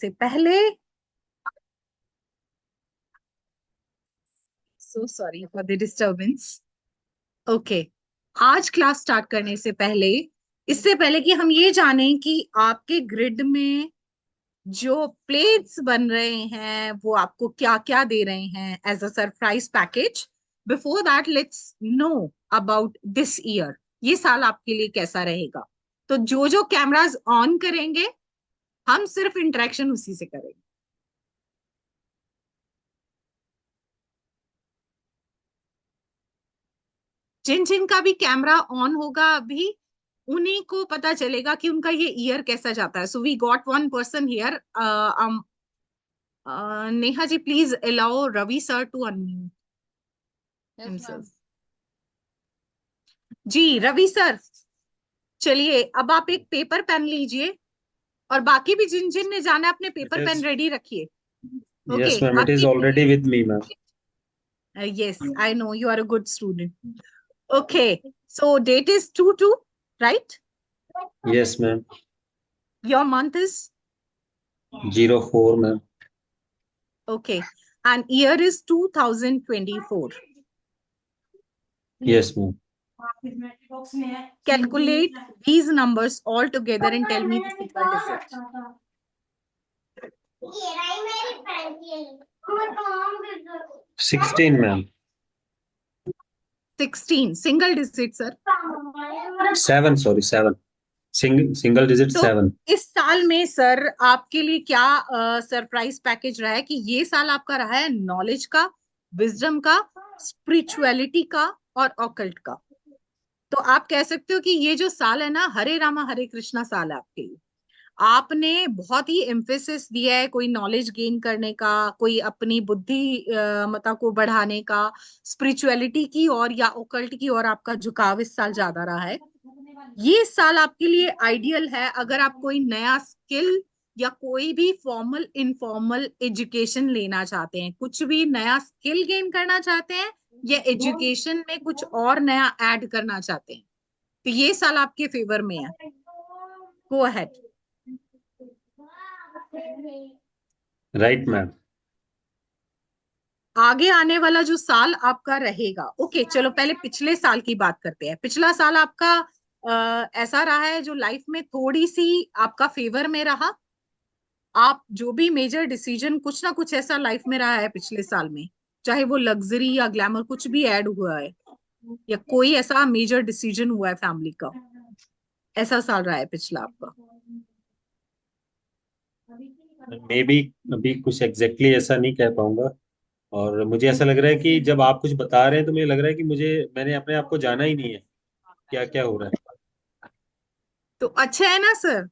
से पहले, so sorry for the disturbance. Okay, आज क्लास स्टार्ट करने से पहले, इससे पहले कि हम ये जानें कि आपके ग्रिड में जो प्लेट्स बन रहे हैं वो आपको क्या क्या दे रहे हैं as a surprise package, before that let's know about this year, ये साल आपके लिए कैसा रहेगा। तो जो जो कैमरास ऑन करेंगे हम सिर्फ इंटरेक्शन उसी से करेंगे। जिन जिन का भी कैमरा ऑन होगा अभी, उन्हीं को पता चलेगा कि उनका ये ईयर कैसा जाता है। So we got one person here. Neha ji, please allow Ravi sir to unmute yes ma'am. Himself. जी रवि सर, चलिए अब आप एक पेपर पेन लीजिए, और बाकी भी जिन जिन ने जाना है अपने It paper pen is, ready रखिए। Okay, yes, ma'am. It is आपकी already with me, ma'am. Yes I know you are a good student. Okay, so date is 2/2, right? Yes, ma'am. Your month is 04, ma'am. okay, and year is 2024. Yes, ma'am. Calculate these numbers all together and tell me the single digit. 16, ma'am. 16 single digit, sir. 7, sorry, 7. Single digit तो 7. इस साल में sir आपके लिए क्या surprise package रहा है कि ये साल आपका रहा है नॉलेज का, विजडम का, स्पिरिचुअलिटी का और ऑकल्ट का। तो आप कह सकते हो कि ये जो साल है ना, हरे रामा हरे कृष्णा साल है आपके लिए। आपने बहुत ही एम्फेसिस दिया है कोई नॉलेज गेन करने का, कोई अपनी बुद्धि मता को बढ़ाने का, स्पिरिचुअलिटी की और या ओकल्ट की और आपका झुकाव इस साल ज्यादा रहा है। ये साल आपके लिए आइडियल है अगर आप कोई नया स्किल या कोई भी फॉर्मल इनफॉर्मल एजुकेशन लेना चाहते हैं, कुछ भी नया स्किल गेन करना चाहते हैं या एजुकेशन में कुछ और नया ऐड करना चाहते हैं, तो ये साल आपके फेवर में है। Go ahead. Right, ma'am. आगे आने वाला जो साल आपका रहेगा, ओके चलो पहले पिछले साल की बात करते हैं। पिछला साल आपका ऐसा रहा है जो लाइफ में थोड़ी सी आपका फेवर में रहा। आप जो भी मेजर डिसीजन, कुछ ना कुछ ऐसा लाइफ में रहा है पिछले साल में, चाहे वो लग्जरी या ग्लैमर कुछ भी ऐड हुआ है, या कोई ऐसा मेजर डिसीजन हुआ है फैमिली का, ऐसा साल रहा है पिछला आपका। Maybe अभी कुछ एग्जैक्टली ऐसा नहीं कह पाऊंगा। और मुझे ऐसा लग रहा है कि जब आप कुछ बता रहे हैं तो मुझे लग रहा है कि मैंने अपने आप को जाना ही नहीं है, क्या क्या हो रहा है। तो अच्छा है ना सर,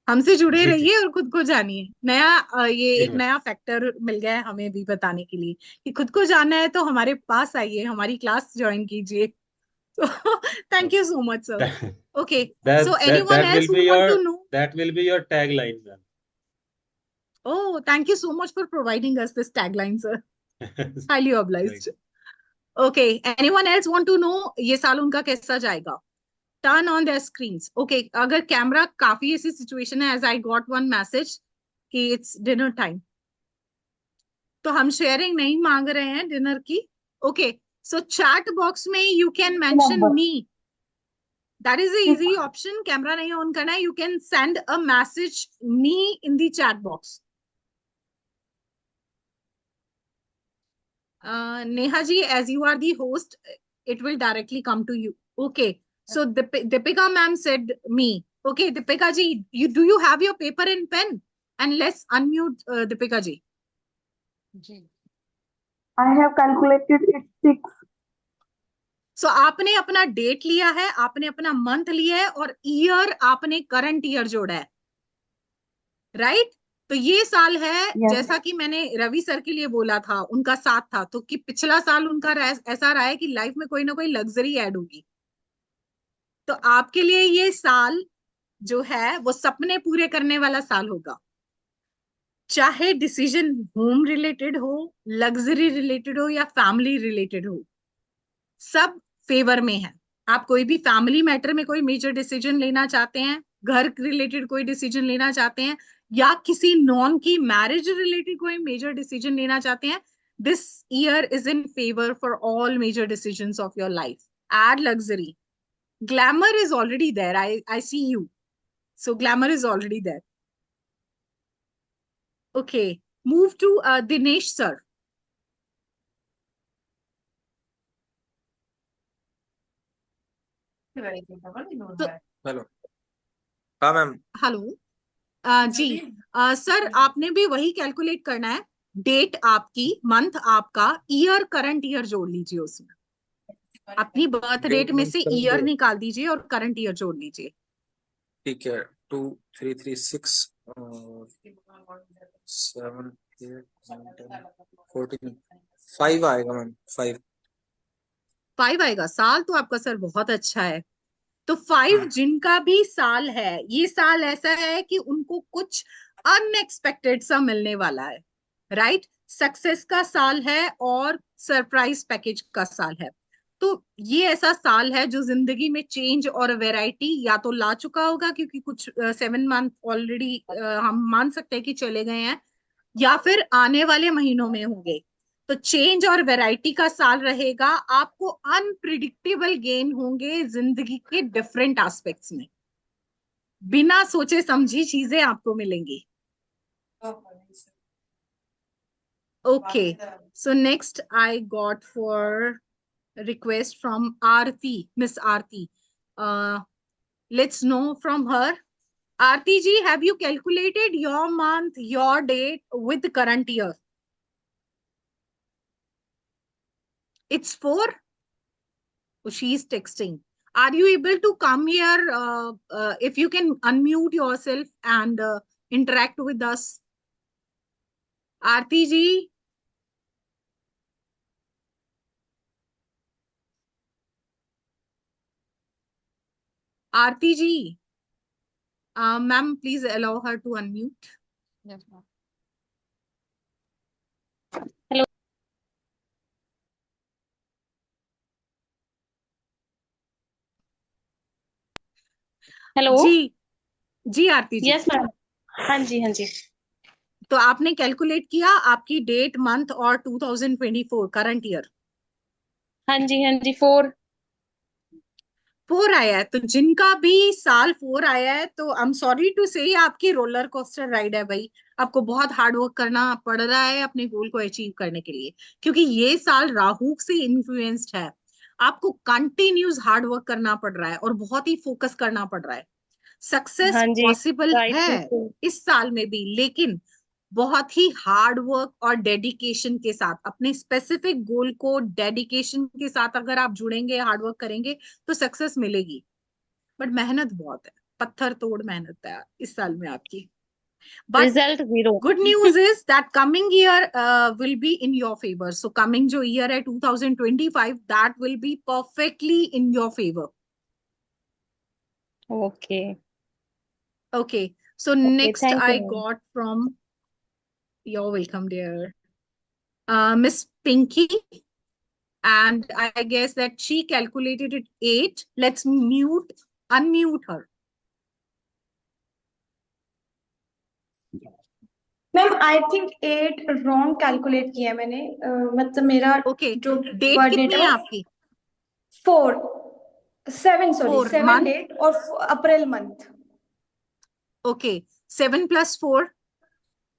हमसे जुड़े जी जी रहिए और खुद को जानिए। नया ये जी एक मैम। नया फैक्टर मिल गया है हमें भी बताने के लिए कि खुद को जानना है तो हमारे पास आइए, हमारी क्लास ज्वाइन कीजिए। तो thank you so much sir. Okay, so anyone That else will who be want to your know? that will be your tagline, oh, thank you so much for providing us this tagline sir, ma'am. Highly Right. Obliged. Okay, anyone else want to know ये साल उनका कैसा जाएगा? Turn on their screens. Okay, अगर camera, काफी ऐसी situation है, as I got one message कि इट्स डिनर टाइम, तो हम शेयरिंग नहीं मांग रहे हैं डिनर की। ओके, सो चैट बॉक्स में you can mention number me, that is the easy option. Camera नहीं ऑन करना है, you can send a message me in the chat box. Neha ji, as you are the host, it will directly come to you. Okay, so Deepika ma'am said me. Okay, Deepika ji, do you have your paper and pen? And let's unmute Deepika ji. जी। I have calculated it 6. So आपने अपना date लिया है, आपने अपना month लिया है और ईयर आपने करंट ईयर जोड़ा है, राइट? तो ये साल है, Yes. जैसा कि मैंने रवि सर के लिए बोला था, उनका साथ था, तो कि पिछला साल उनका ऐसा रहा है कि लाइफ में कोई ना कोई लग्जरी ऐड होगी। तो आपके लिए ये साल जो है वो सपने पूरे करने वाला साल होगा। चाहे डिसीजन होम रिलेटेड हो, लग्जरी रिलेटेड हो या फैमिली रिलेटेड हो, सब फेवर में है। आप कोई भी फैमिली मैटर में कोई मेजर डिसीजन लेना चाहते हैं, घर रिलेटेड कोई डिसीजन लेना चाहते हैं, या किसी नॉन की मैरिज रिलेटेड कोई मेजर डिसीजन लेना चाहते हैं, this year is in favour for all major decisions of your life. Add luxury. Glamour is already there. I see you. So glamour is already there. Okay. Move to Dinesh sir. So, hello. हाँ ma'am. hello. जी sir आपने भी वही calculate करना है. Date आपकी, month आपका, year current year जोड़ लीजिए उसमें. अपनी बर्थ डेट डेट में मंथ से करंट ईयर डेट, निकाल दीजिए और करंट ईयर जोड़ लीजिए. ठीक है। 2336 और 7 8 9 10 14 5 आएगा मैम। 5। 5 आएगा. साल तो आपका सर बहुत अच्छा है. तो 5 जिनका भी साल है, ये साल ऐसा है कि उनको कुछ अनएक्सपेक्टेड सा मिलने वाला है. राइट. सक्सेस का साल है और सरप्राइज पैकेज का साल है. तो ये ऐसा साल है जो जिंदगी में चेंज और वैरायटी या तो ला चुका होगा, क्योंकि कुछ 7 मंथ ऑलरेडी हम मान सकते हैं कि चले गए हैं, या फिर आने वाले महीनों में होंगे. तो चेंज और वैरायटी का साल रहेगा. आपको अनप्रिडिक्टेबल गेन होंगे जिंदगी के डिफरेंट एस्पेक्ट्स में. बिना सोचे समझी चीजें आपको मिलेंगी. Okay. So next I got for request from Aarti, Miss Aarti. Let's know from her. Aarti ji, have you calculated your month, your date with the current year? It's 4. Oh, she is texting. Are you able to come here? If you can unmute yourself and interact with us. Aarti ji. Aarti ji. Ma'am, please allow her to unmute. Yes, ma'am. Hello. जी. जी Aarti ji. Yes ma'am. हाँ जी, हाँ जी। तो आपने calculate किया आपकी date, month और 2024 करंट ईयर. हाँ जी, हाँ जी। 4। 4 आया है. तो जिनका भी साल 4 आया है, तो आई एम सॉरी टू से आपकी रोलर कोस्टर राइड है भाई. आपको बहुत हार्ड वर्क करना पड़ रहा है अपने गोल को अचीव करने के लिए, क्योंकि ये साल राहु से इन्फ्लुएंस्ड है. आपको कंटिन्यूस हार्ड वर्क करना पड़ रहा है और बहुत ही फोकस करना पड़ रहा है. सक्सेस हाँ जी। पॉसिबल राइट, है बिल्कुल। इस साल में भी, लेकिन बहुत ही हार्ड वर्क और डेडिकेशन के साथ, अपने स्पेसिफिक गोल को डेडिकेशन के साथ अगर आप जुड़ेंगे, हार्ड वर्क करेंगे, तो सक्सेस मिलेगी. बट मेहनत बहुत है, पत्थर तोड़ मेहनत है इस साल में आपकी. But result 0। Good news is that coming year will be in your favour. So coming जो ईयर है 2025, that will be perfectly in your favour. Okay. Okay. So okay, next thank you I ma'am. Got from, your welcome dear, Miss Pinky, and I guess that she calculated it 8. Let's unmute her. Ma'am I think 8 wrong calculate किया है मैंने। मतलब मेरा Okay. जो date birth date कितनी है है वो आपकी? 4 7 सॉरी 4 7 मंथ. डेट और अप्रैल मंथ। ओके. 7 + 4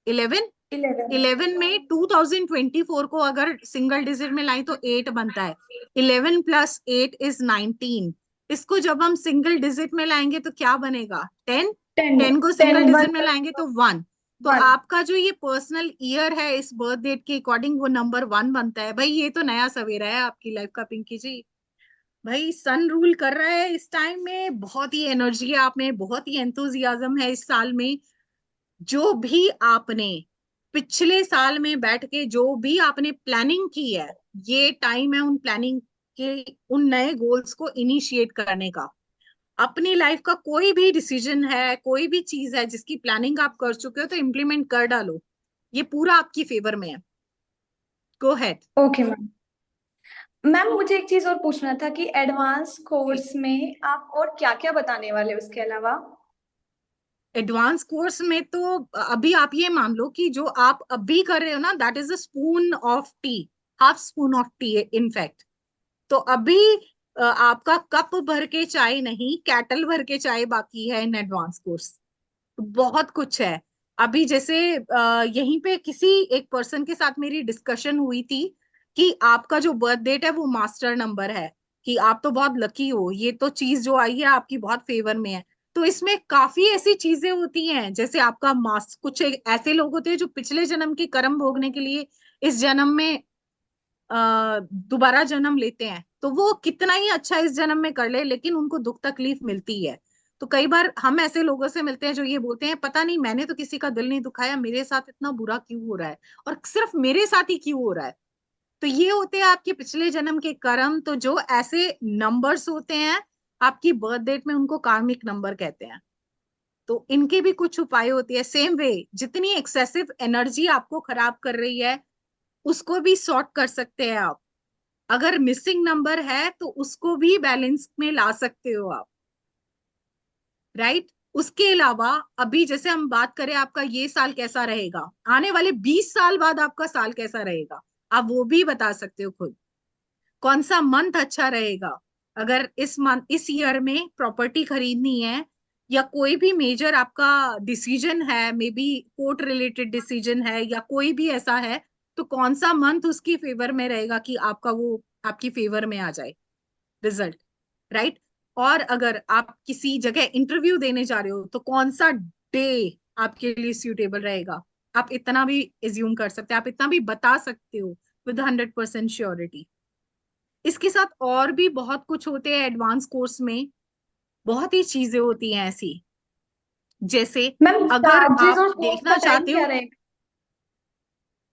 11. 11। 11 में 2024 को अगर सिंगल डिजिट में लाए तो 8 बनता है. 11 + 8 इज 19. इसको जब हम सिंगल डिजिट में लाएंगे तो क्या बनेगा? 10. 10 10 को 10 सिंगल 1 डिजिट में लाएंगे तो 1. तो 1। आपका जो ये पर्सनल ईयर है इस बर्थ डेट के अकॉर्डिंग, वो नंबर 1 बनता है. भाई ये तो नया सवेरा है आपकी लाइफ का पिंकी जी. भाई सन रूल कर रहा है इस टाइम में. बहुत ही एनर्जी है आप में, बहुत ही एंथुजियाज्म है इस साल में. जो भी आपने पिछले साल में बैठ के जो भी आपने प्लानिंग की है, ये टाइम है उन प्लानिंग के, उन नए गोल्स को इनिशिएट करने का. अपनी लाइफ का कोई भी डिसीजन है, कोई भी चीज है जिसकी प्लानिंग आप कर चुके हो, तो इम्प्लीमेंट कर डालो. ये पूरा आपकी फेवर में है. गो हेड. Okay ma'am. मैम मुझे एक चीज और पूछना था कि एडवांस कोर्स में आप और क्या क्या बताने वाले हो उसके अलावा? एडवांस कोर्स में तो अभी आप ये मान लो कि जो आप अभी कर रहे हो ना, that is a spoon of T, half spoon of T in fact. तो अभी आपका कप भर के चाय नहीं, कैटल भर के चाय बाकी है इन एडवांस कोर्स। बहुत कुछ है अभी। जैसे यहीं पे किसी एक पर्सन के साथ मेरी डिस्कशन हुई थी कि आपका जो बर्थ डेट है वो मास्टर नंबर है, कि आप तो बहुत लकी हो, ये तो चीज जो आई है आपकी बहुत फेवर में है। तो इसमें काफी ऐसी चीजें होती हैं, जैसे आपका मास, कुछ ऐसे लोग होते हैं जो पिछले जन्म के कर्म भोगने के लिए इस जन्म में दोबारा जन्म लेते हैं, तो वो कितना ही अच्छा इस जन्म में कर ले लेकिन उनको दुख तकलीफ मिलती है। तो कई बार हम ऐसे लोगों से मिलते हैं जो ये बोलते हैं, पता नहीं मैंने तो किसी का दिल नहीं दुखाया, मेरे साथ इतना बुरा क्यों हो रहा है, और सिर्फ मेरे साथ ही क्यों हो रहा है। तो ये होते हैं आपके पिछले जन्म के कर्म। तो जो ऐसे नंबर्स होते हैं आपकी बर्थ डेट में, उनको कार्मिक नंबर कहते हैं। तो इनके भी कुछ उपाय होती है। सेम वे, जितनी एक्सेसिव एनर्जी आपको खराब कर रही है उसको भी सॉर्ट कर सकते हैं आप। अगर मिसिंग नंबर है तो उसको भी बैलेंस में ला सकते हो आप, राइट। उसके अलावा अभी जैसे हम बात करें आपका ये साल कैसा रहेगा, आने वाले 20 साल बाद आपका साल कैसा रहेगा, आप वो भी बता सकते हो खुद। कौन सा मंथ अच्छा रहेगा, अगर इस मंथ, इस ईयर में प्रॉपर्टी खरीदनी है या कोई भी मेजर आपका डिसीजन है, may be court related decision है या कोई भी ऐसा है, तो कौन सा मंथ उसकी फेवर में रहेगा कि आपका वो आपकी फेवर में आ जाए रिजल्ट, राइट। और अगर आप किसी जगह इंटरव्यू देने जा रहे हो तो कौन सा डे आपके लिए सूटेबल रहेगा, आप इतना भी एज्यूम कर सकते हैं, आप इतना भी बता सकते हो विद 100% श्योरिटी। इसके साथ और भी बहुत कुछ होते हैं एडवांस कोर्स में, बहुत ही चीजें होती हैं ऐसी। जैसे मैम अगर चार्जेस आप और कॉस्ट का देखना टाइम चाहते क्या हो, रहेगा?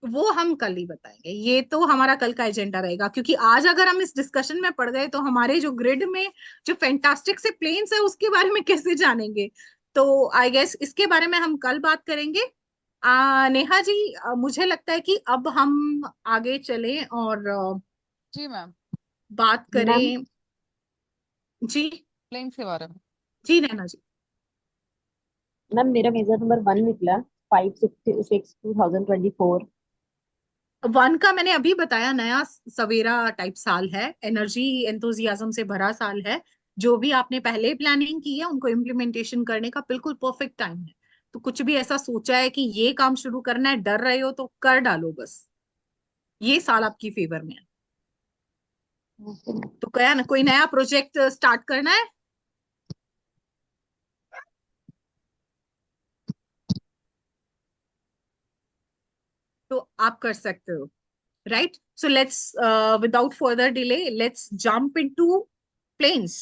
वो हम कल ही बताएंगे, ये तो हमारा कल का एजेंडा रहेगा, क्योंकि आज अगर हम इस डिस्कशन में पड़ गए तो हमारे जो ग्रिड में जो फैंटास्टिक से प्लेन्स है उसके बारे में कैसे जानेंगे। तो आई गेस इसके बारे में हम कल बात करेंगे। नेहा जी, मुझे लगता है कि अब हम आगे चलें और जी मैम, बात मैम करें। जी, प्लेन्स के बारे में। जी नैना जी। मैम मेरा मेजर नंबर 1 निकला, 566 2024। वन का मैंने अभी बताया, नया सवेरा टाइप साल है, एनर्जी एंथुजियाज्म से भरा साल है। जो भी आपने पहले प्लानिंग की है उनको इम्प्लीमेंटेशन करने का बिल्कुल परफेक्ट टाइम है। तो कुछ भी ऐसा सोचा है कि ये काम शुरू करना है, डर रहे हो तो कर डालो बस, ये साल आपकी फेवर में है। तो क्या ना, कोई नया प्रोजेक्ट स्टार्ट करना है तो आप कर सकते हो, right. So let's without further delay let's jump into planes.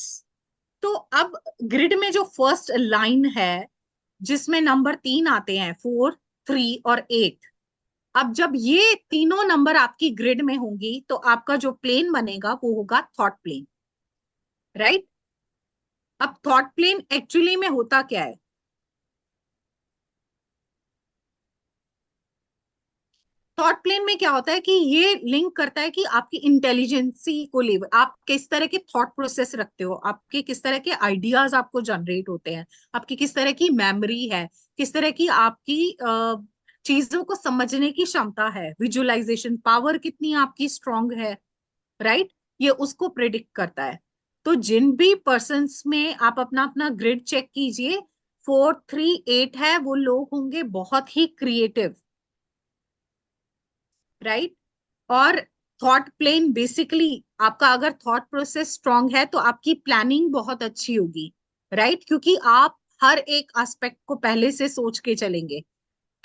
तो अब ग्रिड में जो फर्स्ट लाइन है जिसमें नंबर 3 आते हैं, 4, 3 और 8। अब जब ये तीनों नंबर आपकी ग्रिड में होंगी तो आपका जो प्लेन बनेगा वो होगा थॉट प्लेन, राइट। अब थॉट प्लेन एक्चुअली में होता क्या है? थॉट प्लेन में क्या होता है कि ये लिंक करता है कि आपकी इंटेलिजेंसी को लेवल, आप किस तरह के थॉट प्रोसेस रखते हो, आपके किस तरह के आइडियाज आपको जनरेट होते हैं, आपकी किस तरह की मेमोरी है, किस तरह की आपकी चीजों को समझने की क्षमता है, विजुअलाइजेशन पावर कितनी आपकी स्ट्रांग है, राइट। ये उसको प्रिडिक्ट करता है। तो जिन भी पर्सन्स में आप अपना अपना ग्रिड चेक कीजिए, 4, 3, 8 है, वो लोग होंगे बहुत ही क्रिएटिव, राइट। और थॉट प्लेन बेसिकली आपका, अगर थॉट प्रोसेस स्ट्रांग है तो आपकी प्लानिंग बहुत अच्छी होगी, राइट, क्योंकि आप हर एक एस्पेक्ट को पहले से सोच के चलेंगे।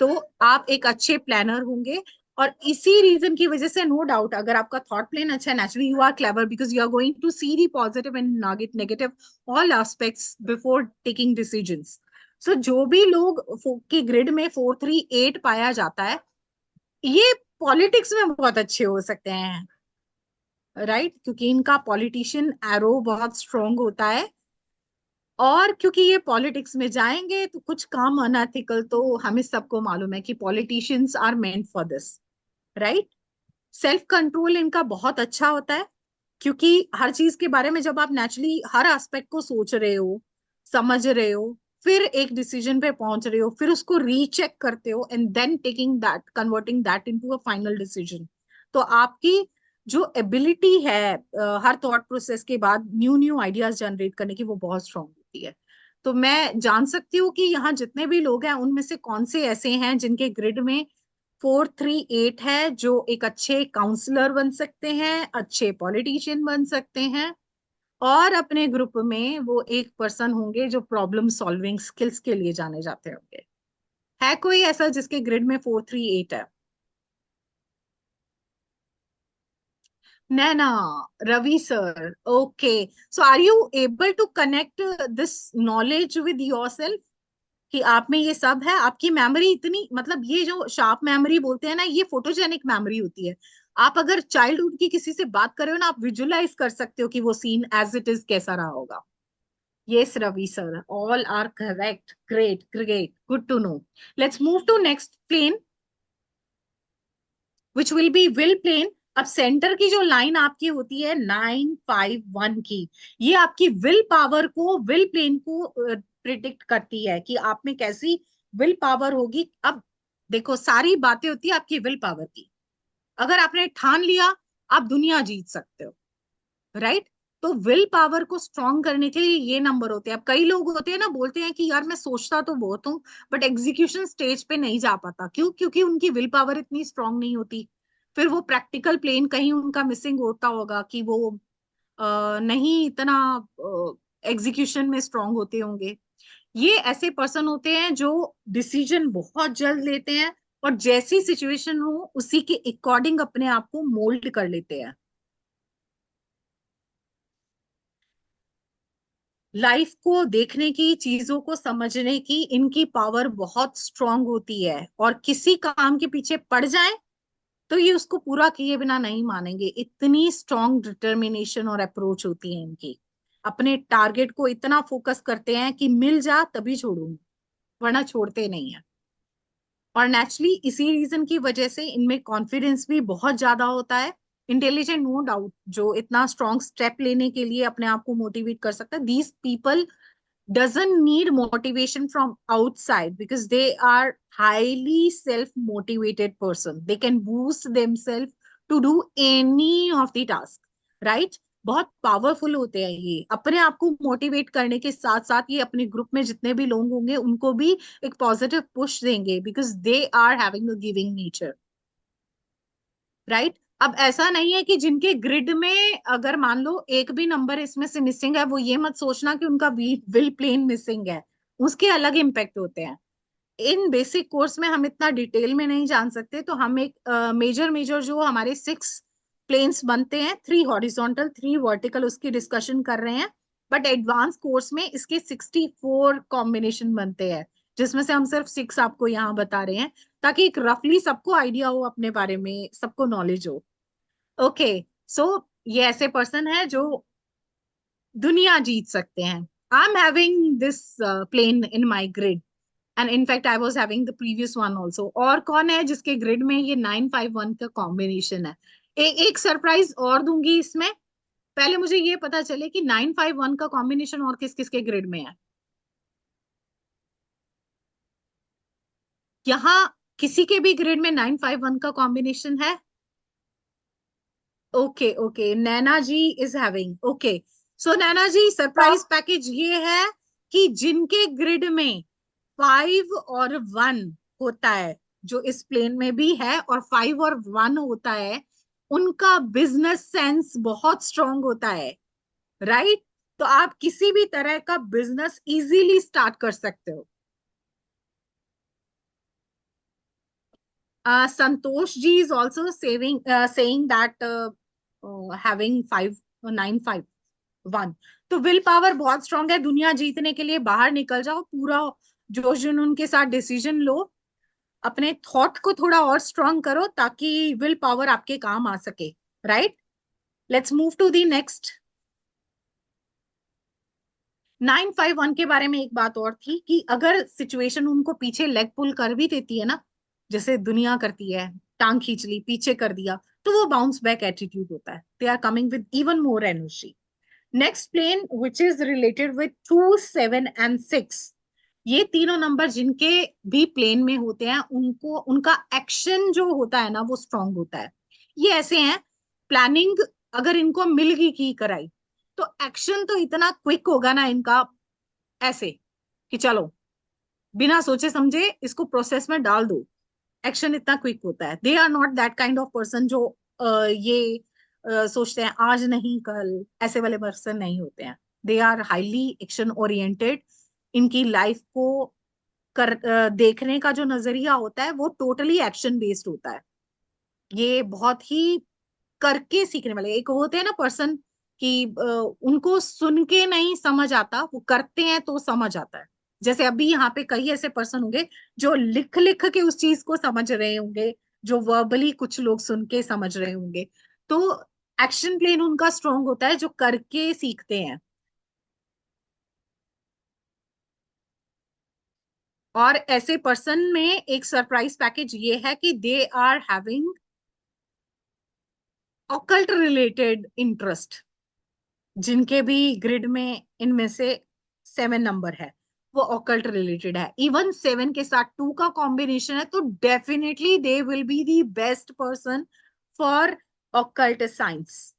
तो आप एक अच्छे प्लानर होंगे। और इसी रीजन की वजह से नो डाउट, अगर आपका थॉट प्लेन अच्छा है, naturally you are clever because you are going to see the positive and negative all aspects before taking decisions. So जो भी लोग की ग्रिड में 4, 3, 8 पाया जाता है, ये पॉलिटिक्स में बहुत अच्छे हो सकते हैं, राइट, क्योंकि इनका पॉलिटिशियन एरो बहुत स्ट्रांग होता है। और क्योंकि ये पॉलिटिक्स में जाएंगे तो कुछ काम अनएथिकल, तो हमें सबको मालूम है कि politicians are meant for this, right. Self control इनका बहुत अच्छा होता है, क्योंकि हर चीज के बारे में जब आप नेचुरली हर एस्पेक्ट को सोच रहे हो, समझ रहे हो, फिर एक डिसीजन पे पहुंच रहे हो, फिर उसको रीचेक करते हो and then taking that, converting that into a final decision. तो आपकी जो एबिलिटी है हर थॉट प्रोसेस के बाद न्यू न्यू आइडियाज जनरेट करने की, वो बहुत स्ट्रांग होती है। तो मैं जान सकती हूँ कि यहाँ जितने भी लोग हैं उनमें से कौन से ऐसे हैं जिनके ग्रिड में 438 है, जो एक अच्छे काउंसलर बन सकते हैं, अच्छे पॉलिटिशियन बन सकते हैं, और अपने ग्रुप में वो एक पर्सन होंगे जो प्रॉब्लम सॉल्विंग स्किल्स के लिए जाने जाते होंगे। है कोई ऐसा जिसके ग्रिड में 438 है? Naina, Ravi sir, okay. So are you able to connect this knowledge with yourself कि आप में ये सब है? आपकी मेमोरी इतनी, मतलब ये जो शार्प मेमोरी बोलते हैं ना, ये फोटोजेनिक मेमोरी होती है। आप अगर चाइल्डहुड की किसी से बात कर रहे हो ना, आप विजुलाइज कर सकते हो कि वो सीन एज इट इज कैसा रहा होगा। Yes, Ravi sir. All are correct. Great, great. Good to know. Let's move to next plane, which will be will plane. अब सेंटर की जो लाइन आपकी होती है 951 की, ये आपकी विल पावर को, विल प्लेन को प्रिडिक्ट करती है कि आप में कैसी विल पावर होगी। अब देखो, सारी बातें होती है आपकी विल पावर की। अगर आपने ठान लिया, आप दुनिया जीत सकते हो, राइट? तो विल पावर को स्ट्रॉन्ग करने के लिए ये नंबर होते हैं। अब कई लोग होते हैं ना, बोलते हैं कि यार मैं सोचता तो बहुत हूँ बट एग्जीक्यूशन स्टेज पे नहीं जा पाता। क्यों? क्योंकि उनकी विल पावर इतनी स्ट्रांग नहीं होती। फिर वो प्रैक्टिकल प्लेन कहीं उनका मिसिंग होता होगा कि वो नहीं इतना एग्जीक्यूशन में स्ट्रांग होते होंगे। ये ऐसे पर्सन होते हैं जो डिसीजन बहुत जल्द लेते हैं और जैसी सिचुएशन हो उसी के अकॉर्डिंग अपने आप को मोल्ड कर लेते हैं। लाइफ को देखने की, चीजों को समझने की इनकी पावर बहुत स्ट्रांग होती है, और किसी काम के पीछे पड़ जाए तो ये उसको पूरा किए बिना नहीं मानेंगे। इतनी स्ट्रांग डिटर्मिनेशन और अप्रोच होती है इनकी। अपने टारगेट को इतना फोकस करते हैं कि मिल जा तभी छोड़ूंगी, वरना छोड़ते नहीं है। और नेचुरली इसी रीजन की वजह से इनमें कॉन्फिडेंस भी बहुत ज्यादा होता है। इंटेलिजेंट नो डाउट, जो इतना स्ट्रांग स्टेप लेने के लिए अपने आप को मोटिवेट कर सकता है। These people doesn't need motivation from outside because they are highly self motivated person. They can boost themselves to do any of the task, right? बहुत पावरफुल होते हैं ये। अपने आप को मोटिवेट करने के साथ साथ ये अपने ग्रुप में जितने भी लोग होंगे उनको भी एक पॉजिटिव पुश देंगे, because they are having a giving nature, right? अब ऐसा नहीं है कि जिनके ग्रिड में अगर मान लो एक भी नंबर इसमें से मिसिंग है, वो ये मत सोचना कि उनका विल प्लेन मिसिंग है। उसके अलग इम्पैक्ट होते हैं। इन बेसिक कोर्स में हम इतना डिटेल में नहीं जान सकते, तो हम एक मेजर मेजर जो हमारे 6 प्लेन्स बनते हैं, 3 हॉरिजॉन्टल 3 वर्टिकल, उसकी डिस्कशन कर रहे हैं। बट एडवांस कोर्स में इसके 64 कॉम्बिनेशन बनते हैं, जिसमें से हम सिर्फ 6 आपको यहाँ बता रहे हैं, ताकि एक रफली सबको आइडिया हो अपने बारे में, सबको नॉलेज हो। ओके, सो ये ऐसे पर्सन है जो दुनिया जीत सकते हैं। I am having this plane in my grid, and in fact I was having the previous one also. और कौन है जिसके ग्रिड में ये 951 का कॉम्बिनेशन है? एक सरप्राइज और दूंगी इसमें। पहले मुझे ये पता चले कि 951 का कॉम्बिनेशन और किस किस के ग्रिड में है। यहाँ किसी के भी ग्रिड में 951 का कॉम्बिनेशन है? Okay okay, Naina ji is having. Okay, so Naina ji, surprise package ये है कि जिनके ग्रिड में 5 और 1 होता है, जो इस प्लेन में भी है, और 5 और 1 होता है, उनका बिजनेस सेंस बहुत स्ट्रांग होता है, राइट? तो आप किसी भी तरह का बिजनेस इजीली स्टार्ट कर सकते हो। Santosh ji is also saying that having 5951, तो विल पावर बहुत स्ट्रांग है। दुनिया जीतने के लिए बाहर निकल जाओ, पूरा जोश जुनून के साथ डिसीजन लो, अपने थॉट को थोड़ा और स्ट्रांग करो ताकि विल पावर आपके काम आ सके, right? Let's move to the next. 951 के बारे में एक बात और थी कि अगर सिचुएशन उनको पीछे लेग पुल कर भी देती है ना, जैसे दुनिया करती है, टांग खींच ली, पीछे कर दिया, तो वो बाउंस बैक एटीट्यूड होता है। They are coming with even more energy. Next plane which is related with 2, 7 and 6, ये तीनों नंबर जिनके भी प्लेन में होते हैं उनको उनका एक्शन जो होता है ना वो स्ट्रांग होता है। ये ऐसे हैं, प्लानिंग अगर इनको मिल गई की कराई तो एक्शन तो इतना क्विक होगा ना इनका, ऐसे कि चलो बिना सोचे समझे इसको प्रोसेस में डाल दो। एक्शन इतना क्विक होता है। They are not that kind of person जो ये सोचते हैं आज नहीं कल, ऐसे वाले पर्सन नहीं होते हैं। They are highly action oriented. इनकी लाइफ को देखने का जो नजरिया होता है वो टोटली एक्शन बेस्ड होता है। ये बहुत ही करके सीखने वाले एक होते हैं ना पर्सन कि उनको सुन के नहीं समझ आता, वो करते हैं तो समझ आता है। जैसे अभी यहाँ पे कई ऐसे पर्सन होंगे जो लिख लिख के उस चीज को समझ रहे होंगे, जो वर्बली कुछ लोग सुन के समझ रहे होंगे। तो एक्शन प्लेन उनका स्ट्रांग होता है जो करके सीखते हैं। और ऐसे पर्सन में एक सरप्राइज पैकेज ये है कि they are having occult related interest. जिनके भी ग्रिड में इनमें से 7 नंबर है वो ऑकल्ट रिलेटेड है। इवन 7 के साथ 2 का कॉम्बिनेशन है तो definitely they will be the best person for occult science,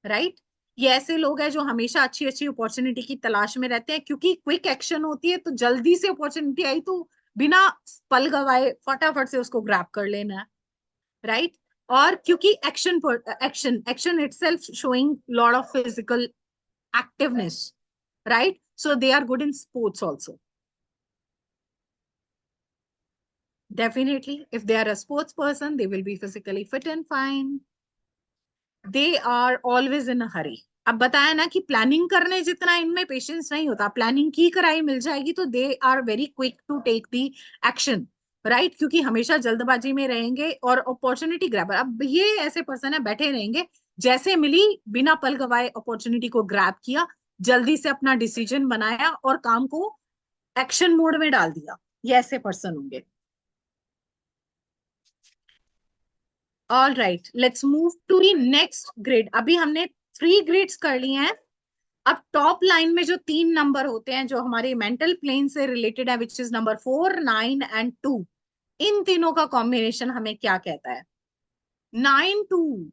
right. ये ऐसे लोग हैं जो हमेशा अच्छी अच्छी अपॉर्चुनिटी की तलाश में रहते हैं, क्योंकि क्विक एक्शन होती है तो जल्दी से अपॉर्चुनिटी आई तो बिना पल गवाए फटाफट से उसको ग्रैब कर लेना है, राइट। और क्योंकि action action action itself showing lot of physical activeness, right? So they are good in sports also. Definitely, if they are a sports person, they will be physically fit and fine. They are always in a hurry. अब बताया ना कि planning करने जितना इनमें patience नहीं होता, planning की कराई मिल जाएगी तो they are very quick to take the action, right. क्योंकि हमेशा जल्दबाजी में रहेंगे और अपॉर्चुनिटी ग्रैबर। अब ये ऐसे पर्सन है बैठे रहेंगे, जैसे मिली बिना पल गवाए अपॉर्चुनिटी को ग्रैब किया, जल्दी से अपना डिसीजन बनाया और काम को एक्शन मोड में डाल दिया। ये ऐसे पर्सन होंगे। All right, let's move to the next grade. अभी हमने 3 ग्रेड्स कर लिए हैं। अब टॉप लाइन में जो 3 नंबर होते हैं जो हमारे मेंटल प्लेन से रिलेटेड है, विच इज नंबर 4, 9 एंड 2, इन तीनों का कॉम्बिनेशन हमें क्या कहता है? 9-2।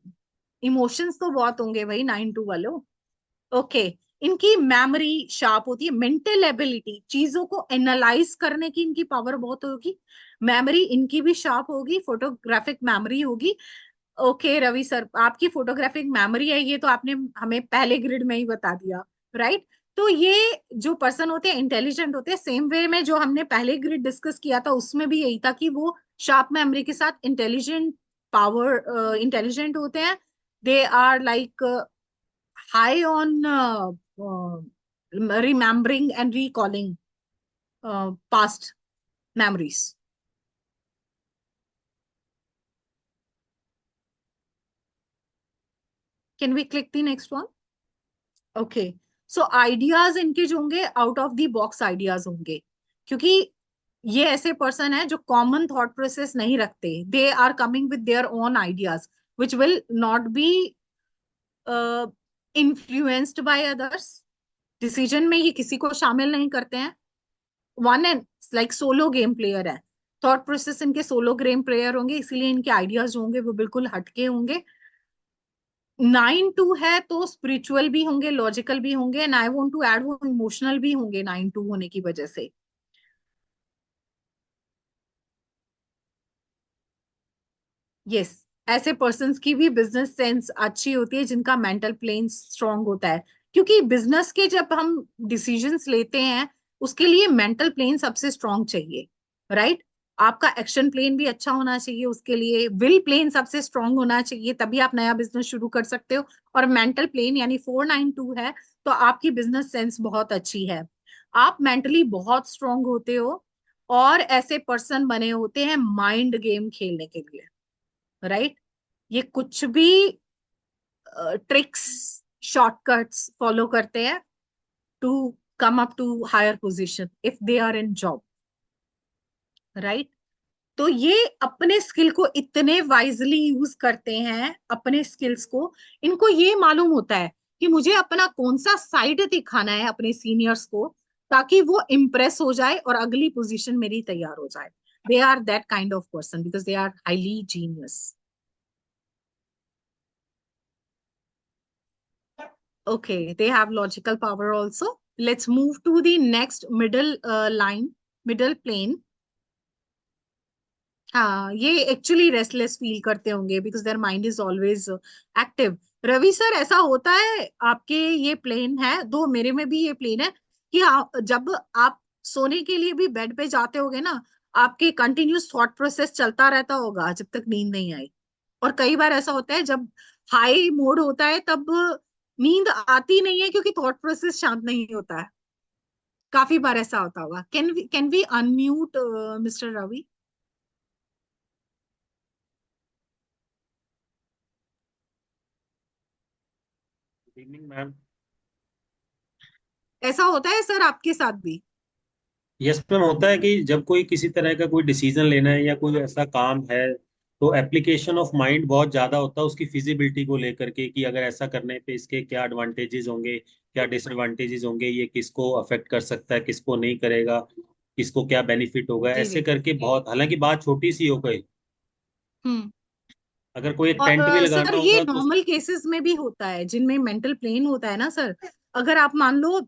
इमोशंस तो बहुत होंगे भाई 9-2 वालों। ओके, इनकी मेमोरी शार्प होती है, मेंटल एबिलिटी, चीजों को एनालाइज करने की इनकी पावर बहुत होगी। मेमोरी इनकी भी शार्प होगी, फोटोग्राफिक मेमोरी होगी। ओके रवि सर, आपकी फोटोग्राफिक मेमोरी है, ये तो आपने हमें पहले ग्रिड में ही बता दिया, राइट। तो ये जो पर्सन होते हैं इंटेलिजेंट होते हैं। सेम वे में जो हमने पहले ग्रिड डिस्कस किया था उसमें भी यही था कि वो शार्प मेमोरी के साथ इंटेलिजेंट पावर इंटेलिजेंट होते हैं। They are like high on remembering and recalling past memories. Can we click the next one? Okay. So ideas इनके जो होंगे out of the box ideas होंगे, क्योंकि ये ऐसे पर्सन है जो कॉमन थॉट प्रोसेस नहीं रखते। They are coming with their own ideas which will not be influenced by others. Decision में ये किसी को शामिल नहीं करते हैं। One and like solo game player है, थॉट प्रोसेस इनके सोलो गेम प्लेयर होंगे, इसीलिए इनके आइडियाज होंगे वो बिल्कुल हटके होंगे। 9-2 है तो स्पिरिचुअल भी होंगे, लॉजिकल भी होंगे, and I want to add वो इमोशनल भी होंगे 9-2 होने की वजह से। यस, ऐसे पर्सन्स की भी बिजनेस सेंस अच्छी होती है जिनका मेंटल प्लेन स्ट्रांग होता है, क्योंकि बिजनेस के जब हम डिसीजंस लेते हैं उसके लिए मेंटल प्लेन सबसे स्ट्रांग चाहिए, राइट। आपका एक्शन प्लेन भी अच्छा होना चाहिए, उसके लिए विल प्लेन सबसे स्ट्रांग होना चाहिए, तभी आप नया बिजनेस शुरू कर सकते हो। और मेंटल प्लेन यानी 4-9-2 है तो आपकी बिजनेस सेंस बहुत अच्छी है। आप मेंटली बहुत स्ट्रांग होते हो और ऐसे पर्सन बने होते हैं माइंड गेम खेलने के लिए, राइट। ये कुछ भी ट्रिक्स शॉर्टकट्स फॉलो करते हैं to come up to higher position if they are in job, right. तो ये अपने स्किल को इतने वाइजली यूज करते हैं, अपने स्किल्स को। इनको ये मालूम होता है कि मुझे अपना कौन सा साइड दिखाना है अपने सीनियर्स को ताकि वो इम्प्रेस हो जाए और अगली पोजीशन मेरी तैयार हो जाए. They are that kind of person because they are highly genius. Okay, they have logical power also. Let's move to the next middle line, middle plane. हाँ, ये एक्चुअली रेस्टलेस फील करते होंगे because their mind is always active. Ravi sir, ऐसा होता है आपके ये plane है, दो मेरे में भी ये प्लेन है कि जब आप सोने के लिए भी बेड पे जाते होगे ना, आपके कंटिन्यूस थॉट प्रोसेस चलता रहता होगा जब तक नींद नहीं आई. और कई बार ऐसा होता है जब हाई मोड होता है तब नींद आती नहीं है क्योंकि थॉट प्रोसेस शांत नहीं होता है. काफी बार ऐसा होता होगा. Can we unmute mister Ravi? Good evening ma'am. ऐसा होता है सर आपके साथ भी? यस मैम, होता है कि जब कोई किसी तरह का कोई डिसीजन लेना है या कोई ऐसा काम है, तो एप्लीकेशन ऑफ माइंड बहुत ज्यादा होता है उसकी फिजिबिलिटी को लेकर के, कि अगर ऐसा करने पे इसके क्या एडवांटेजेस होंगे, क्या डिसएडवांटेजेस होंगे, ये किसको अफेक्ट कर सकता है, किसको नहीं करेगा, किसको क्या बेनिफिट होगा, जी ऐसे जी. करके बहुत. हालांकि बात छोटी सी हो गई, हम्म. अगर कोई एक और टेंट भी सर लगाना ये होगा तो नॉर्मल केसेस में भी होता है जिनमें मेंटल प्लेन होता है ना सर. अगर आप मान लो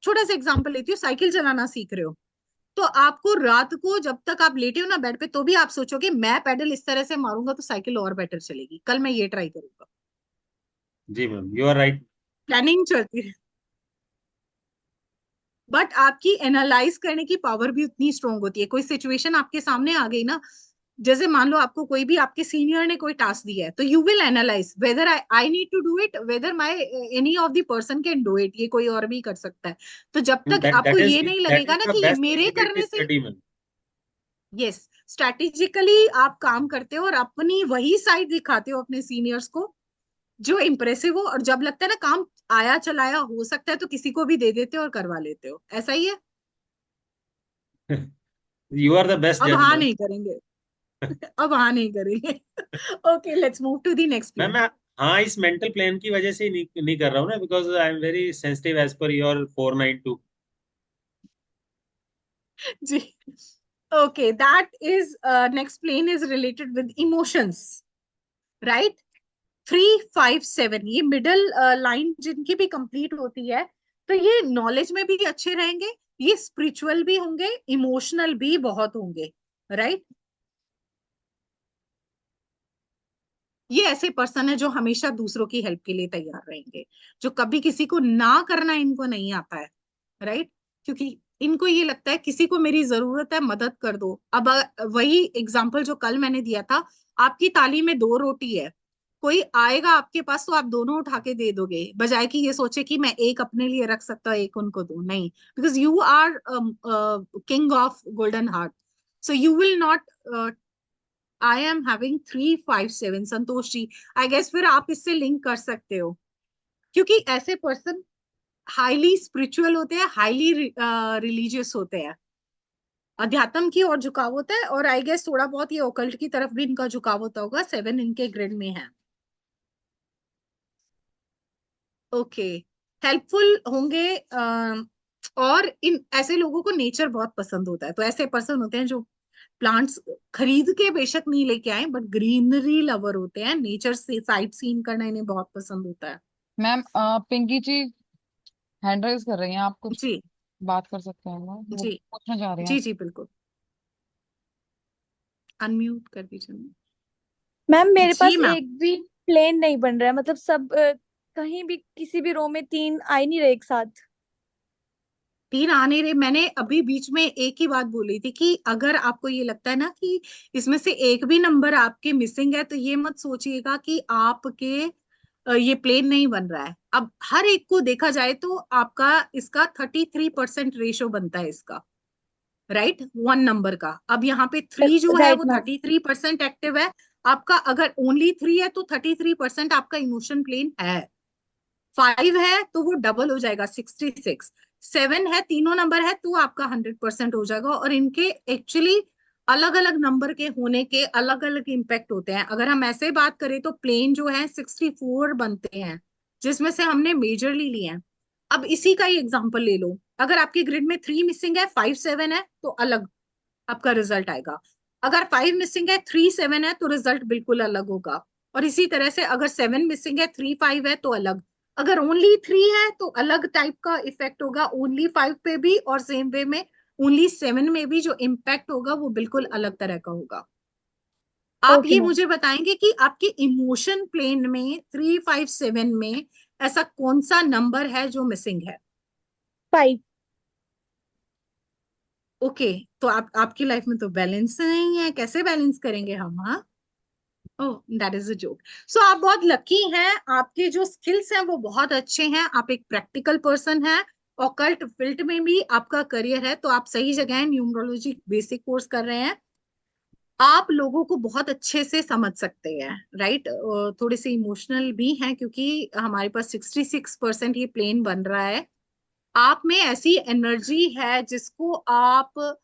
छोटा सा एग्जांपल लेती हूँ, साइकिल चलाना सीख रहे हो तो आपको रात को जब तक आप लेटे हो ना बेड पे, तो भी आप सोचोगे मैं पेडल इस तरह से मारूंगा तो साइकिल और बेटर चलेगी, कल मैं ये ट्राई करूंगा. जी ma'am, you are right. Planning चलती है. बट आपकी एनालाइज करने की पावर भी उतनी स्ट्रांग होती है. कोई सिचुएशन आपके सामने आ गई ना, जैसे मान लो आपको कोई भी आपके सीनियर ने कोई टास्क दिया है, तो you will analyse whether I need to do it, whether my any of the person can do it, ये कोई और भी कर सकता है. तो जब तक दैट आपको दैट इज ये नहीं दैट लगेगा इज ना द कि ये बेस्ट मेरे फिजिबिलिटी करने से. Study ma'am. यस, स्ट्रैटेजिकली आप काम करते हो और अपनी वही साइड दिखाते हो अपने सीनियर्स को जो इम्प्रेसिव हो, और जब लगता है ना काम आया चलाया हो सकता है तो किसी को भी दे देते हो और करवा लेते हो. ऐसा ही है. यू आर द बेस्ट अब जज हाँ मैम. नहीं करेंगे. अब हाँ नहीं करेंगे. Okay, let's move to the next ma'am plane. मैं, हाँ, इस मेंटल प्लेन की वजह से ही नहीं कर रहा हूँ ना, because I am very sensitive as per your 492. जी. Okay, that is next plane is related with emotions, right? 3, 5, 7 ये मिडल लाइन जिनकी भी कंप्लीट होती है, तो ये नॉलेज में भी अच्छे रहेंगे, ये स्पिरिचुअल भी होंगे, इमोशनल भी बहुत होंगे, राइट? ये ऐसे पर्सन है जो हमेशा दूसरों की हेल्प के लिए तैयार रहेंगे, जो कभी किसी को ना करना इनको नहीं आता है, राइट? क्योंकि इनको ये लगता है किसी को मेरी जरूरत है, मदद कर दो. अब वही एग्जाम्पल जो कल मैंने दिया था, आपकी थाली में दो रोटी है, कोई आएगा आपके पास तो आप दोनों उठा के दे दोगे, बजाय कि ये सोचे कि मैं एक अपने लिए रख सकता हूँ एक उनको दो. नहीं, because you are king of golden heart, so you will not. I am having 3, 5, 7 Santosh ji, I guess फिर आप इससे लिंक कर सकते हो, क्योंकि ऐसे पर्सन हाईली स्पिरिचुअल होते हैं, हाईली रिलीजियस होते हैं, अध्यात्म की ओर झुकाव होता है, और आई गेस थोड़ा बहुत ये ओकल्ट की तरफ भी इनका झुकाव होता होगा. 7 इनके ग्रिड में है. ओके, हेल्पफुल होंगे. और इन ऐसे लोगों को नेचर बहुत पसंद होता है, तो ऐसे पर्सन होते हैं जो प्लांट्स खरीद के बेशक नहीं लेके आए बट ग्रीनरी लवर होते हैं, नेचर से साइट सीन करना इन्हें बहुत पसंद होता है. मैम पिंकी जी हैंड राइज कर रही हैं, आप कुछ जी बात कर सकते हैं, वो जी पूछना चाह रही हैं जी आप। जी बिल्कुल, अनम्यूट कर दीजिए. मैम मेरे जी पास मैम. एक भी प्लेन नहीं बन रहा है, मतलब सब कहीं भी किसी भी रो में तीन आ ही नहीं रहे एक साथ। 3 आने रहे. मैंने अभी बीच में एक ही बात बोली थी कि अगर आपको ये लगता है ना कि इसमें से एक भी नंबर आपके मिसिंग है, तो ये मत सोचिएगा कि आपके ये प्लेन नहीं बन रहा है. अब हर एक को देखा जाए तो आपका इसका 33% रेशो बनता है इसका, राइट? 1 नंबर का. अब यहाँ पे 3 जो है राइट वो मैम। 33% एक्टिव है आपका. अगर ओनली 3 है तो 33% आपका इमोशन प्लेन है. 5 है तो वो डबल हो जाएगा, 66. 7 है, तीनों नंबर है तो आपका 100% हो जाएगा. और इनके एक्चुअली अलग अलग नंबर के होने के अलग अलग इम्पैक्ट होते हैं. अगर हम ऐसे बात करें तो प्लेन जो है 64 बनते हैं, जिसमें से हमने मेजरली लिए हैं. अब इसी का ही एग्जांपल ले लो. अगर आपके ग्रिड में 3 मिसिंग है, 5 7 है, तो अलग आपका रिजल्ट आएगा। अगर 5 मिसिंग है, 3 7 है, तो रिजल्ट बिल्कुल अलग होगा। और इसी तरह से अगर 7 मिसिंग है, 3 5 है, तो अलग। अगर ओनली 3 है तो अलग टाइप का इफेक्ट होगा ओनली 5 पे भी, और सेम वे में ओनली 7 में भी जो इम्पैक्ट होगा वो बिल्कुल अलग तरह का होगा। आप ओके ये मैम। मुझे बताएंगे कि आपके इमोशन प्लेन में 3 5 7 में ऐसा कौन सा नंबर है जो मिसिंग है? 5। ओके, तो आपकी लाइफ में तो बैलेंस नहीं है, कैसे बैलेंस करेंगे हम? हाँ, oh that is a joke. So आप बहुत लकी हैं, आपके जो स्किल्स हैं वो बहुत अच्छे हैं, आप एक प्रैक्टिकल पर्सन हैं, ऑकल्ट फील्ड में भी आपका करियर है, तो आप सही जगह है, न्यूमरोलॉजी बेसिक कोर्स कर रहे हैं। आप लोगों को बहुत अच्छे से समझ सकते हैं, राइट? थोड़े से इमोशनल भी हैं क्योंकि हमारे पास 66% ये प्लेन बन रहा है। आप में ऐसी एनर्जी है जिसको आप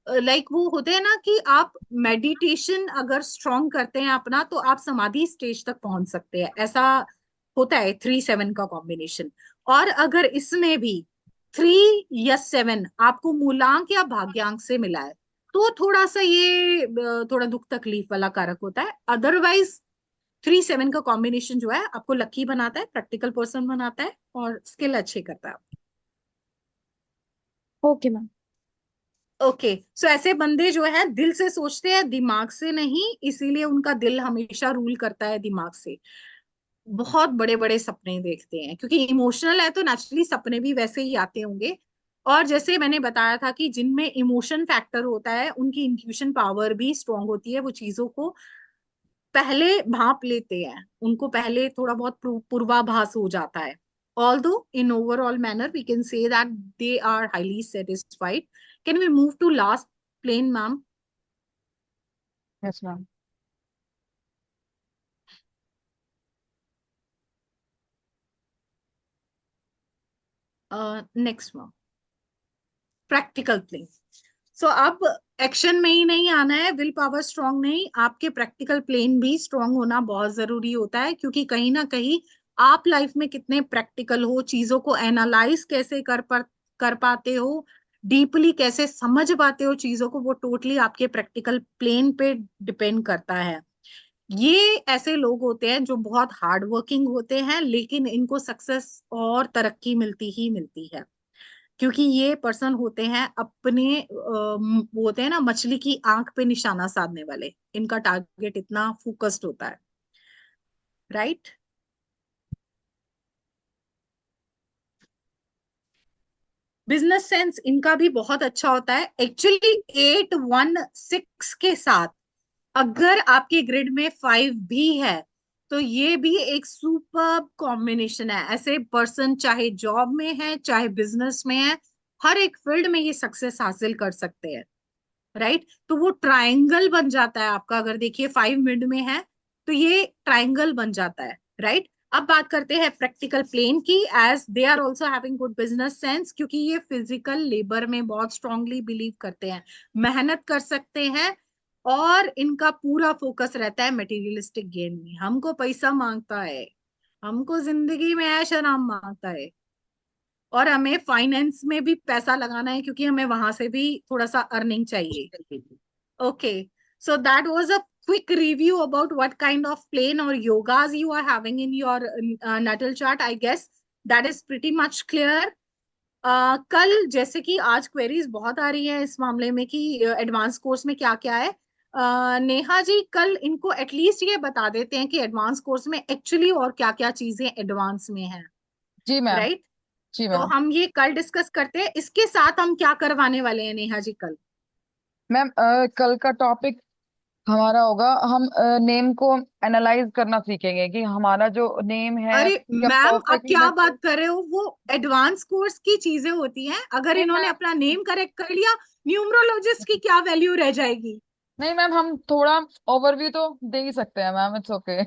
लाइक वो होते हैं ना कि आप मेडिटेशन अगर स्ट्रॉन्ग करते हैं अपना, तो आप समाधि स्टेज तक पहुंच सकते हैं, ऐसा होता है 3 7 का कॉम्बिनेशन। और अगर इसमें भी 3 या 7 आपको मूलांक या भाग्यांक से मिला है, तो थोड़ा सा ये थोड़ा दुख तकलीफ वाला कारक होता है। अदरवाइज 3 7 का कॉम्बिनेशन जो है आपको लकी बनाता है, प्रैक्टिकल पर्सन बनाता है, और स्किल अच्छे करता है। Okay ma'am. ओके, सो ऐसे बंदे जो है दिल से सोचते हैं, दिमाग से नहीं, इसीलिए उनका दिल हमेशा रूल करता है दिमाग से। बहुत बड़े बड़े सपने देखते हैं क्योंकि इमोशनल है, तो नेचुरली सपने भी वैसे ही आते होंगे। और जैसे मैंने बताया था कि जिनमें इमोशन फैक्टर होता है उनकी इंट्यूशन पावर भी स्ट्रांग होती है, वो चीजों को पहले भांप लेते हैं, उनको पहले थोड़ा बहुत पूर्वाभास हो जाता है। Although in overall manner we can say that they are highly satisfied. Can we move to last plane, ma'am? Yes ma'am. Next, ma'am. Practical plane. सो अब एक्शन में ही नहीं आना है, विल पावर स्ट्रांग नहीं, आपके प्रैक्टिकल प्लेन भी strong होना बहुत जरूरी होता है, क्योंकि कहीं ना कहीं आप लाइफ में कितने प्रैक्टिकल हो, चीजों को एनालाइज कैसे कर पाते हो, डीपली कैसे समझ पाते हो चीजों को, वो टोटली आपके प्रैक्टिकल प्लेन पे डिपेंड करता है। ये ऐसे लोग होते हैं जो बहुत हार्ड वर्किंग होते हैं, लेकिन इनको सक्सेस और तरक्की मिलती ही मिलती है, क्योंकि ये पर्सन होते हैं अपने वो होते हैं ना मछली की आंख पे निशाना साधने वाले, इनका टारगेट इतना फोकस्ड होता है, राइट? बिजनेस सेंस इनका भी बहुत अच्छा होता है एक्चुअली। 8 1 6 के साथ अगर आपके ग्रिड में 5 भी है, तो ये भी एक सुपर कॉम्बिनेशन है। ऐसे पर्सन चाहे जॉब में है चाहे बिजनेस में है, हर एक फील्ड में ये सक्सेस हासिल कर सकते हैं, राइट? तो वो ट्रायंगल बन जाता है आपका, अगर देखिए 5 मिड में है तो ये ट्रायंगल बन जाता है, राइट? अब बात करते हैं प्रैक्टिकल प्लेन की, as they are also having good business sense, क्योंकि ये फिजिकल लेबर में बहुत स्ट्रांगली बिलीव करते हैं, मेहनत कर सकते हैं, और इनका पूरा फोकस रहता है मटेरियलिस्टिक गेन में। हमको पैसा मांगता है, हमको जिंदगी में ऐश आराम मांगता है, और हमें फाइनेंस में भी पैसा लगाना है क्योंकि हमें वहां से भी थोड़ा सा अर्निंग चाहिए। Okay, so that was a quick review about what kind of plane or yogas you are having in your natal chart. I guess that is pretty much clear. कल जैसे कि आज क्वेरीज बहुत आ रही है इस मामले में कि एडवांस कोर्स में क्या क्या है, नेहा जी कल इनको एटलीस्ट ये बता देते हैं कि एडवांस कोर्स में एक्चुअली और क्या क्या चीजें एडवांस में हैं, जी मैम। राइट? जी तो मैम। हम ये कल डिस्कस करते हैं, इसके साथ हम क्या करवाने वाले हैं नेहा जी कल? मैम कल का टॉपिक हमारा होगा, हम नेम को एनालाइज करना सीखेंगे कि हमारा जो नेम है अरे क्या मैम, आप परफेक्टली क्या मैच। बात कर रहे हो? वो एडवांस कोर्स की चीजें होती हैं, अगर नहीं इन्होंने मैम। अपना नेम करेक्ट कर लिया, न्यूमरोलॉजिस्ट की क्या वैल्यू रह जाएगी? नहीं मैम, हम थोड़ा ओवरव्यू तो दे ही सकते हैं मैम, इट्स ओके।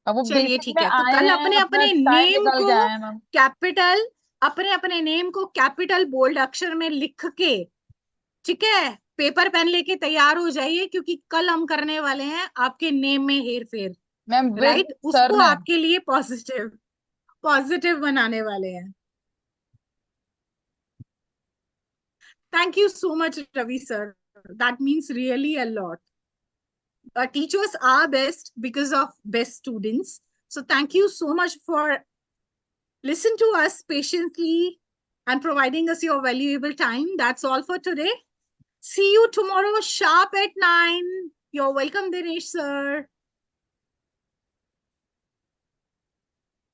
अब वो चलिए बेसिक ठीक में है, तो आए कल हैं, अपने अपना अपने टाइम नेम निकाल के को आए हैं मैम। कैपिटल, अपने अपने नेम को कैपिटल बोल्ड अक्षर में लिख के, ठीक है, पेपर पेन लेके तैयार हो जाइए, क्योंकि कल हम करने वाले हैं आपके नेम में हेर फेर, मैम विद राइट? सर उसको नेम। आपके लिए पॉजिटिव पॉजिटिव बनाने वाले हैं। Thank you so much, Ravi sir. That means really a lot. Teachers are best because of best students. So thank you so much for listen to us patiently and providing us your valuable time. That's all for today. See you tomorrow sharp at 9. You're welcome, Dinesh sir.